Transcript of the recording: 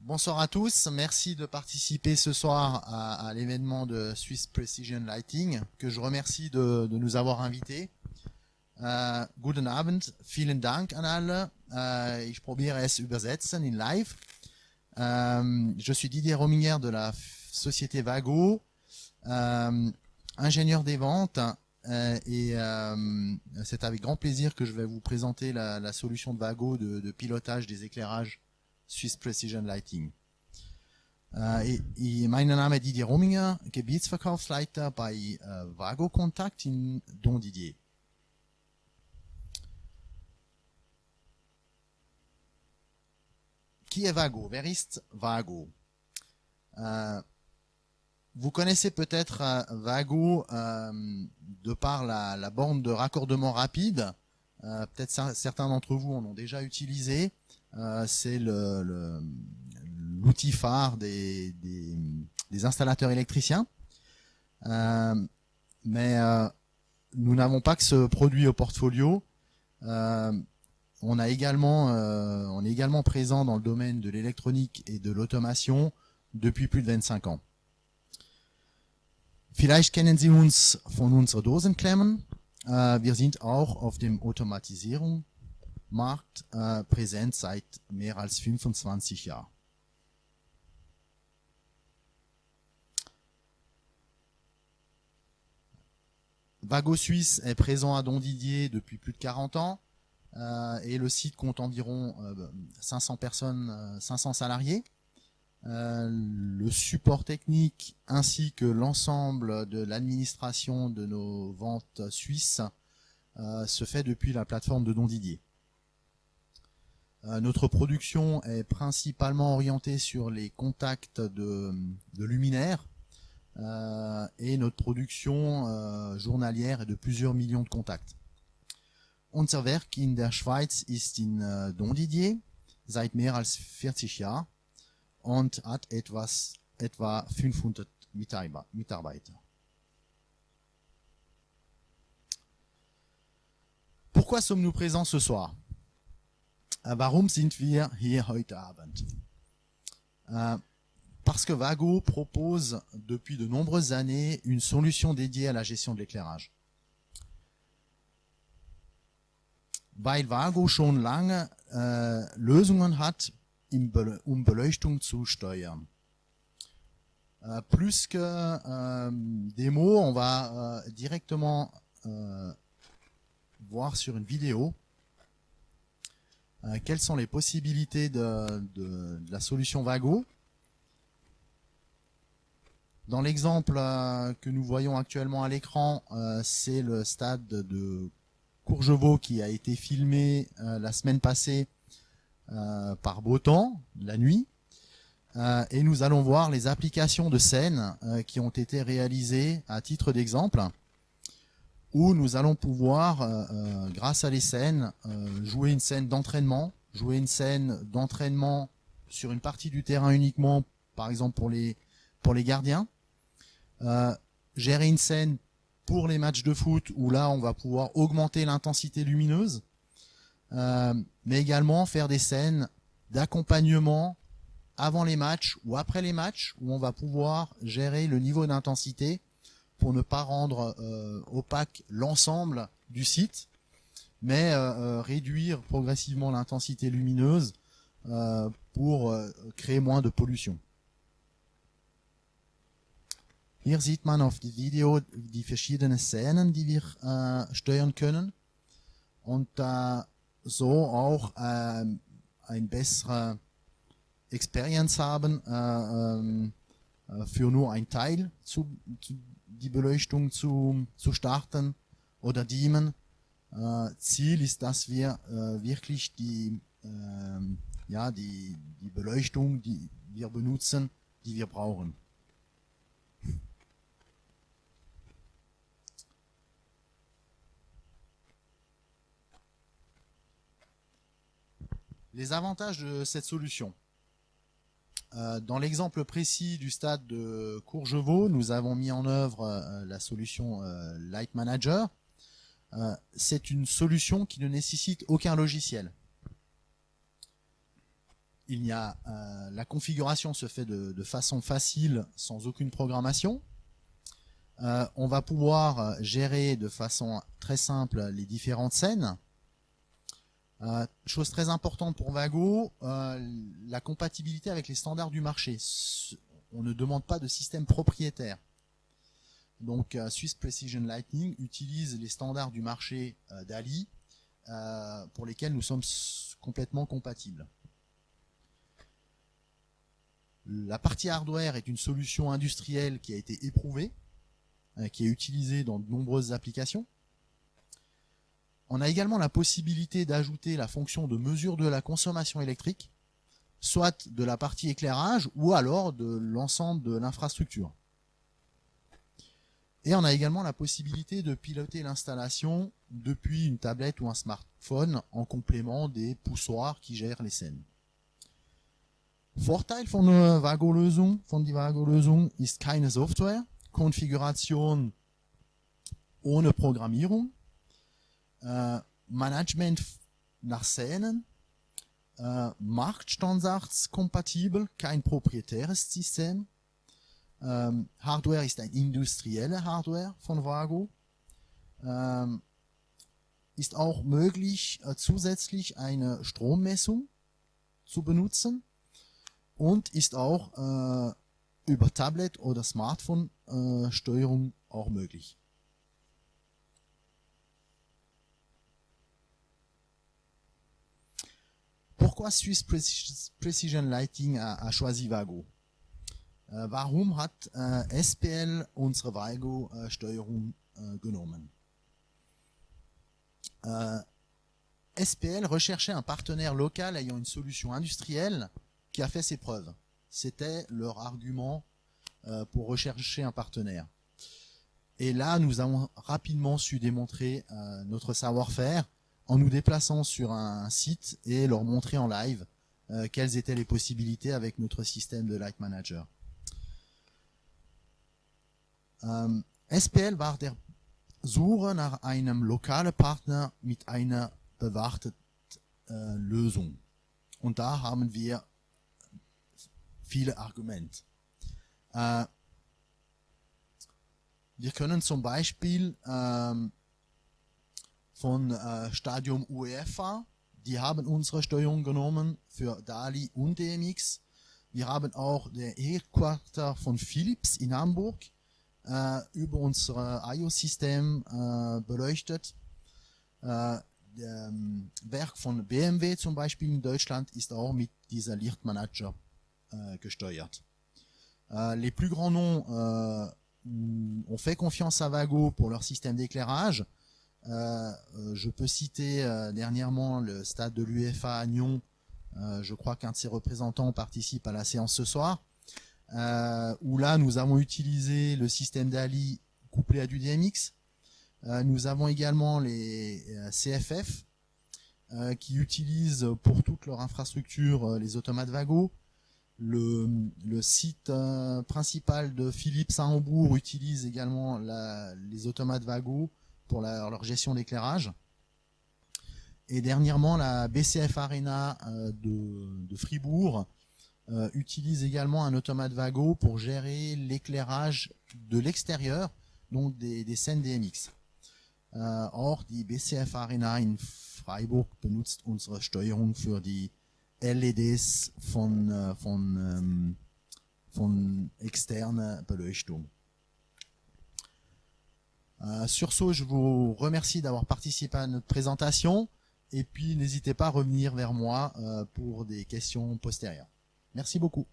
Bonsoir à tous, merci de participer ce soir à l'événement de Swiss Precision Lighting, que je remercie de nous avoir invités. Guten Abend, vielen Dank an alle. Ich probiere es übersetzen in live. Je suis Didier Rominger de la société Vago, ingénieur des ventes, et c'est avec grand plaisir que je vais vous présenter la solution de Vago de pilotage des éclairages Swiss Precision Lighting. Mein Name ist Didier Rominger, Gebietsverkaufsleiter bei Vago Contact in Don Didier. Qui est Vago? Wer ist Vago? Vous connaissez peut-être Vago de par la borne de raccordement rapide. Peut-être certains d'entre vous en ont déjà utilisé. C'est l'outil phare des installateurs électriciens. Mais nous n'avons pas que ce produit au portfolio. On est également présent dans le domaine de l'électronique et de l'automation depuis plus de 25 ans. Vielleicht kennen Sie uns von unseren Dosenklemmen. Wir sind auch auf dem Automatisierungsmarkt präsent seit mehr als 25 Jahren. Vago Suisse est présent à Don Didier depuis plus de 40 ans et le site compte environ 500 personnes, 500 salariés. Le support technique ainsi que l'ensemble de l'administration de nos ventes suisses se fait depuis la plateforme de Don Didier. Notre production est principalement orientée sur les contacts de luminaires et notre production journalière est de plusieurs millions de contacts. Unser Werk in der Schweiz ist in Don Didier seit mehr als 40 Jahren und hat etwa 500 Mitarbeiter. Pourquoi sommes-nous présents ce soir? Warum sind wir hier heute Abend? Parce que Vago propose depuis de nombreuses années une solution dédiée à la gestion de l'éclairage. Weil Vago schon lange Lösungen hat, Beleuchtung zu steuern. Plus que des mots, on va directement voir sur une vidéo quelles sont les possibilités de la solution Vago. Dans l'exemple que nous voyons actuellement à l'écran, c'est le stade de Courgevaux qui a été filmé la semaine passée par beau temps, la nuit. Et nous allons voir les applications de scènes qui ont été réalisées à titre d'exemple, où nous allons pouvoir, grâce à les scènes, jouer une scène d'entraînement, sur une partie du terrain uniquement, par exemple pour les gardiens, gérer une scène pour les matchs de foot, où là on va pouvoir augmenter l'intensité lumineuse, mais également faire des scènes d'accompagnement avant les matchs ou après les matchs, où on va pouvoir gérer le niveau d'intensité pour ne pas rendre opaque l'ensemble du site, mais réduire progressivement l'intensité lumineuse pour créer moins de pollution. Hier sieht man auf dem Video die verschiedenen Szenen, die wir steuern können und so auch ein bessere Experience haben für nur ein Teil die Beleuchtung zu starten oder dimmen. Ziel ist, dass wir wirklich die Beleuchtung, die wir benutzen, die wir brauchen. Les avantages de cette solution. Dans l'exemple précis du stade de Courgevaux, nous avons mis en œuvre la solution Light Manager. C'est une solution qui ne nécessite aucun logiciel. La configuration se fait de façon facile, sans aucune programmation. On va pouvoir gérer de façon très simple les différentes scènes. Chose très importante pour Vago, la compatibilité avec les standards du marché. On ne demande pas de système propriétaire. Donc Swiss Precision Lighting utilise les standards du marché DALI pour lesquels nous sommes complètement compatibles. La partie hardware est une solution industrielle qui a été éprouvée, qui est utilisée dans de nombreuses applications. On a également la possibilité d'ajouter la fonction de mesure de la consommation électrique, soit de la partie éclairage ou alors de l'ensemble de l'infrastructure. Et on a également la possibilité de piloter l'installation depuis une tablette ou un smartphone en complément des poussoirs qui gèrent les scènes. Vorteil von die Vago-Lösung ist keine Software, Konfiguration ohne Programmierung, Management nach Szenen, Marktstandards kompatibel, kein proprietäres System, Hardware ist eine industrielle Hardware von Vago, ist auch möglich, zusätzlich eine Strommessung zu benutzen und ist auch über Tablet oder Smartphone Steuerung auch möglich. Pourquoi Swiss Precision Lighting a choisi Vago? Warum hat SPL unsere Vago-Steuerung genommen? SPL recherchait un partenaire local ayant une solution industrielle qui a fait ses preuves. C'était leur argument pour rechercher un partenaire. Et là, nous avons rapidement su démontrer notre savoir-faire en nous déplaçant sur un site et leur montrer en live quelles étaient les possibilités avec notre système de Light Manager. SPL war der Suche nach einem lokalen Partner mit einer bewahrten Lösung. Und da haben wir viele Argumente. Wir können zum Beispiel von Stadium UEFA, die haben unsere Steuerung genommen für DALI und DMX. Wir haben auch der Headquarter von Philips in Hamburg über unser IO-System beleuchtet. Der Werk von BMW zum Beispiel in Deutschland ist auch mit dieser Lichtmanager gesteuert. Les plus grands noms ont fait confiance à Vago pour leur système d'éclairage. Je peux citer dernièrement le stade de l'UEFA à Nyon. Je crois qu'un de ses représentants participe à la séance ce soir, où là nous avons utilisé le système DALI couplé à du DMX. Nous avons également les CFF qui utilisent pour toute leur infrastructure les automates Vago. Le site principal de Philips à Hambourg utilise également les automates Vago pour leur gestion d'éclairage. Et dernièrement, la BCF Arena de Fribourg utilise également un automate Vago pour gérer l'éclairage de l'extérieur, donc des scènes DMX. Auch die BCF Arena in Freiburg benutzt unsere Steuerung für die LEDs von externer Beleuchtung. Sur ce, je vous remercie d'avoir participé à notre présentation et puis n'hésitez pas à revenir vers moi pour des questions postérieures. Merci beaucoup.